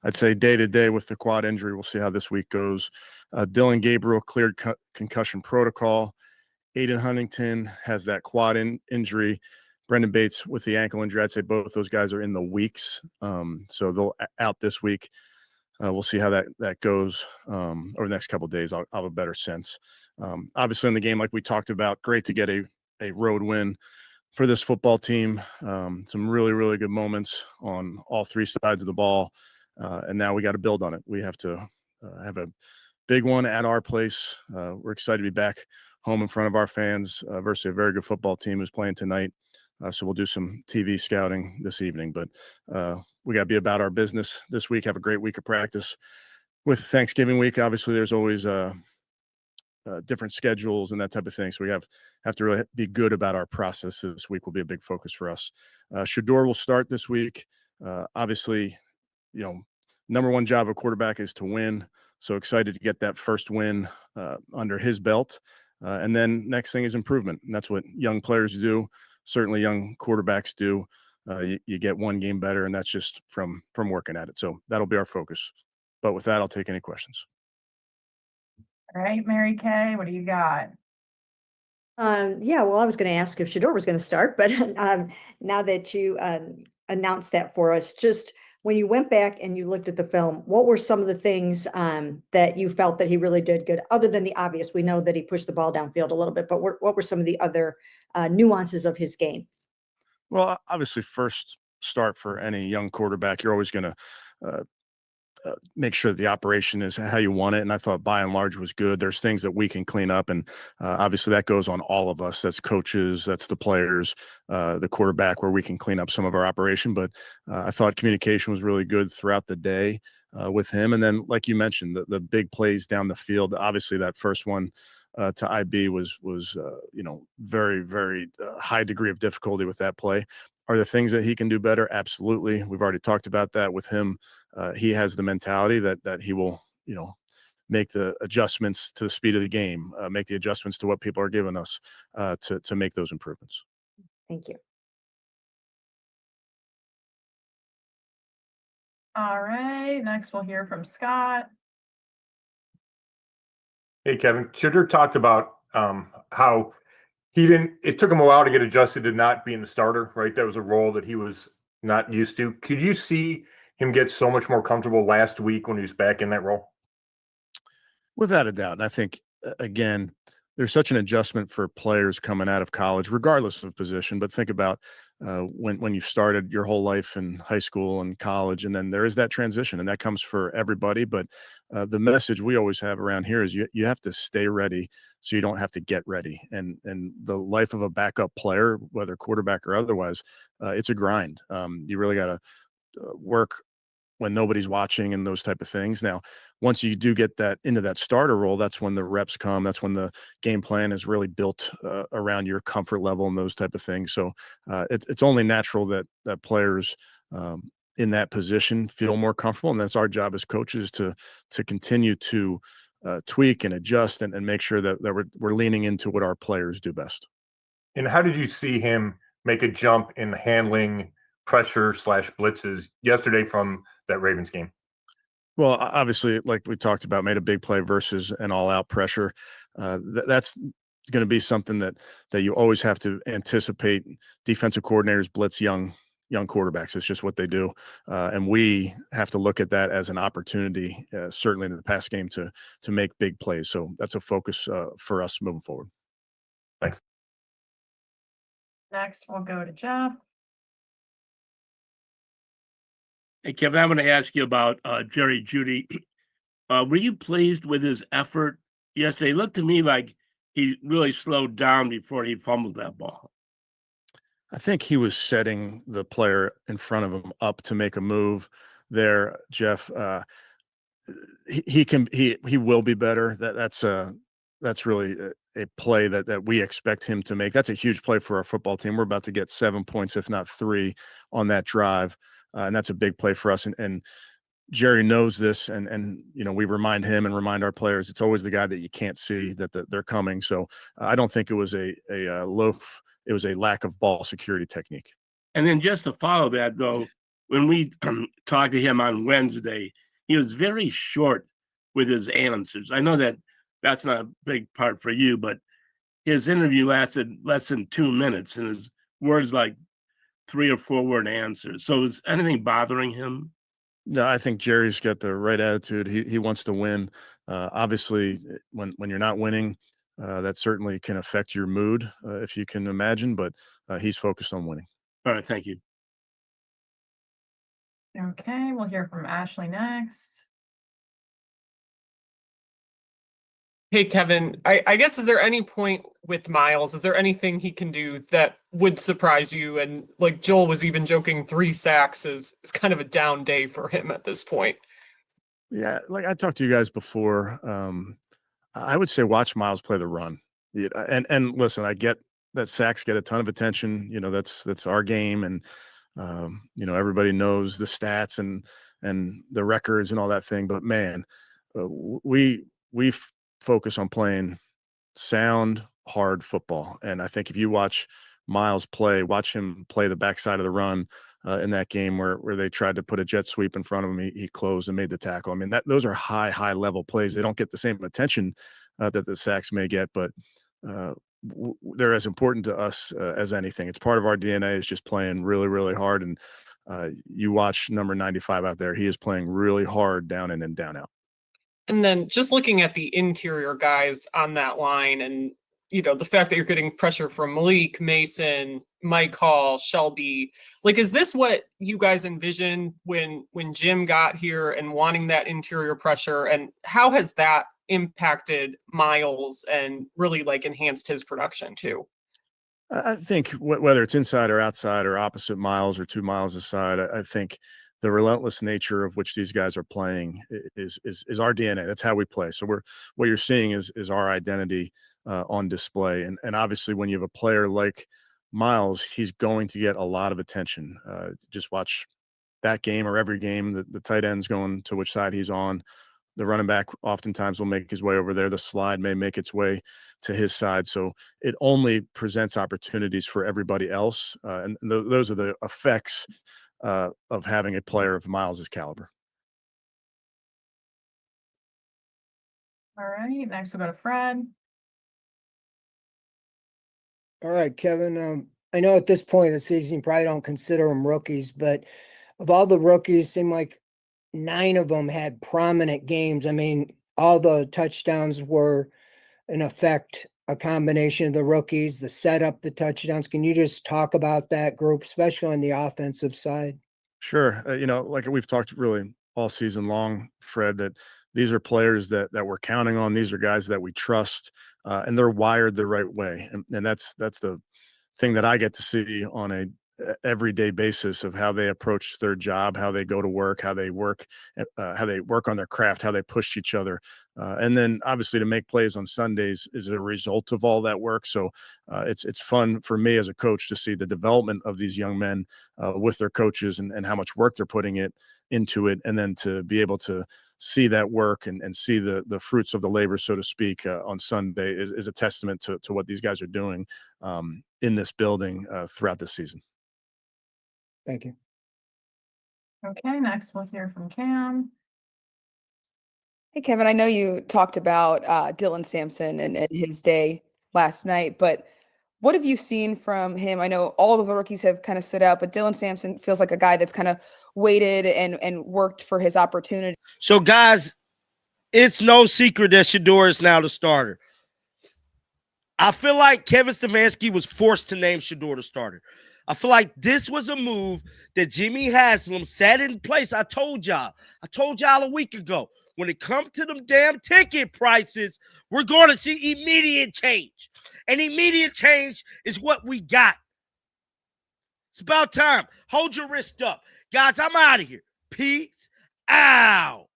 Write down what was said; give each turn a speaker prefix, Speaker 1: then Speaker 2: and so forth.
Speaker 1: I'd say day to day with the quad injury. We'll see how this week goes. Dylan Gabriel cleared concussion protocol. Aiden Huntington has that quad injury. Brendan Bates with the ankle injury. I'd say both those guys are in the weeks. So they'll out this week. We'll see how that goes over the next couple of days. I'll have a better sense. Obviously in the game, like we talked about, great to get a road win for this football team. Some really, really good moments on all three sides of the ball. And now we got to build on it. We have to have a big one at our place. We're excited to be back home in front of our fans versus a very good football team who's playing tonight. So we'll do some TV scouting this evening, but we got to be about our business this week. Have a great week of practice. With Thanksgiving week, obviously there's always different schedules and that type of thing. So we have to really be good about our process. This week will be a big focus for us. SHEDEUR will start this week. Obviously, number one job of quarterback is to win. So excited to get that first win under his belt. And then next thing is improvement. And that's what young players do. Certainly young quarterbacks do. You get one game better, and that's just from working at it. So that'll be our focus. But with that, I'll take any questions.
Speaker 2: All right, Mary Kay, what do you got?
Speaker 3: Yeah, well, I was going to ask if SHEDEUR was going to start, but now that you announced that for us, just when you went back and you looked at the film, what were some of the things that you felt that he really did good, other than the obvious? We know that he pushed the ball downfield a little bit, but what were some of the other nuances of his game?
Speaker 1: Well, obviously, first start for any young quarterback, you're always going to make sure that the operation is how you want it. And I thought by and large was good. There's things that we can clean up. And obviously that goes on all of us. That's coaches, that's the players, the quarterback, where we can clean up some of our operation. But I thought communication was really good throughout the day with him. And then, like you mentioned, the big plays down the field. Obviously that first one to IB was very, very high degree of difficulty with that play. Are there things that he can do better? Absolutely. We've already talked about that with him. He has the mentality that he will, make the adjustments to the speed of the game, make the adjustments to what people are giving us to make those improvements.
Speaker 3: Thank you.
Speaker 2: All right, next we'll hear from Scott.
Speaker 4: Hey, Kevin. SHEDEUR talked about how it took him a while to get adjusted to not being the starter, right? That was a role that he was not used to. Could you see him get so much more comfortable last week when he was back in that role?
Speaker 1: Without a doubt. And I think, again, there's such an adjustment for players coming out of college, regardless of position. But think about when you've started your whole life in high school and college, and then there is that transition, and that comes for everybody. But the message we always have around here is you have to stay ready so you don't have to get ready. And the life of a backup player, whether quarterback or otherwise, it's a grind. You really got to work when nobody's watching and those type of things. Now, once you do get that into that starter role, that's when the reps come. That's when the game plan is really built around your comfort level and those type of things. So it's only natural that players in that position feel more comfortable, and that's our job as coaches to continue to tweak and adjust and make sure that we're leaning into what our players do best.
Speaker 4: And how did you see him make a jump in handling pressure / blitzes yesterday from that Ravens game?
Speaker 1: Well, obviously, like we talked about, made a big play versus an all-out pressure. That's going to be something that you always have to anticipate. Defensive coordinators blitz young quarterbacks. It's just what they do, and we have to look at that as an opportunity, certainly in the pass game, to make big plays. So that's a focus for us moving forward.
Speaker 4: Thanks.
Speaker 2: Next, we'll go to Jeff.
Speaker 5: Hey, Kevin, I'm going to ask you about Jerry Jeudy. Were you pleased with his effort yesterday? It looked to me like he really slowed down before he fumbled that ball.
Speaker 1: I think he was setting the player in front of him up to make a move there, Jeff. He will be better. That's really a play that we expect him to make. That's a huge play for our football team. We're about to get 7 points, if not 3, on that drive. And that's a big play for us. And Jerry knows this, and we remind him and remind our players, it's always the guy that you can't see that they're coming. So I don't think it was a loaf. It was a lack of ball security technique.
Speaker 5: And then just to follow that, though, when we talked to him on Wednesday, he was very short with his answers. I know that that's not a big part for you, but his interview lasted less than 2 minutes, and his words like 3 or 4 word answers. So is anything bothering him?
Speaker 1: No, I think Jerry's got the right attitude. He wants to win. Obviously, when you're not winning, that certainly can affect your mood, if you can imagine. But he's focused on winning.
Speaker 5: All right, thank you.
Speaker 2: Okay, we'll hear from Ashley next.
Speaker 6: Hey, Kevin, I guess, is there any point with Miles? Is there anything he can do that would surprise you? And like Joel was even joking, 3 sacks is kind of a down day for him at this point.
Speaker 1: Yeah, like I talked to you guys before. I would say watch Miles play the run. Yeah, and listen, I get that sacks get a ton of attention. That's our game, and everybody knows the stats and the records and all that thing. But man, we focus on playing sound, hard football. And I think if you watch Miles play, watch him play the backside of the run in that game where they tried to put a jet sweep in front of him, he closed and made the tackle. I mean, those are high level plays. They don't get the same attention that the sacks may get, but they're as important to us as anything. It's part of our DNA is just playing really, really hard. And you watch number 95 out there, he is playing really hard down in and down out.
Speaker 6: And then just looking at the interior guys on that line and, the fact that you're getting pressure from Malik, Mason, Mike Hall, Shelby, like, is this what you guys envisioned when Jim got here and wanting that interior pressure? And how has that impacted Miles and really like enhanced his production too?
Speaker 1: I think whether it's inside or outside or opposite Miles or 2 miles aside, I think the relentless nature of which these guys are playing is our DNA. That's how we play. So what you're seeing is our identity on display. And obviously, when you have a player like Miles, he's going to get a lot of attention. Just watch that game or every game. The tight end's going to which side he's on. The running back oftentimes will make his way over there. The slide may make its way to his side. So it only presents opportunities for everybody else. And those are the effects of having a player of Miles's caliber.
Speaker 2: All right, next we'll go to Fred.
Speaker 7: All right, Kevin. I know at this point of the season, you probably don't consider them rookies, but of all the rookies, seem like 9 of them had prominent games. I mean, all the touchdowns were, in effect, a combination of the rookies, the setup, the touchdowns. Can you just talk about that group, especially on the offensive side?
Speaker 1: Sure. Like we've talked really all season long, Fred, that these are players that we're counting on. These are guys that we trust, and they're wired the right way. And that's the thing that I get to see on a everyday basis of how they approach their job, how they go to work, how they work on their craft, how they push each other. And then obviously to make plays on Sundays is a result of all that work. So it's fun for me as a coach to see the development of these young men with their coaches and how much work they're putting into it. And then to be able to see that work and see the fruits of the labor, so to speak, on Sunday is a testament to what these guys are doing in this building throughout this season.
Speaker 7: Thank you.
Speaker 2: Okay, next we'll hear from Cam.
Speaker 8: Hey, Kevin, I know you talked about Dylan Sampson and his day last night, but what have you seen from him? I know all of the rookies have kind of stood out, but Dylan Sampson feels like a guy that's kind of waited and worked for his opportunity.
Speaker 9: So, guys, it's no secret that SHEDEUR is now the starter. I feel like Kevin Stefanski was forced to name SHEDEUR the starter. I feel like this was a move that Jimmy Haslem set in place. I told y'all a week ago, when it comes to them damn ticket prices, we're going to see immediate change. And immediate change is what we got. It's about time. Hold your wrist up. Guys, I'm out of here. Peace out.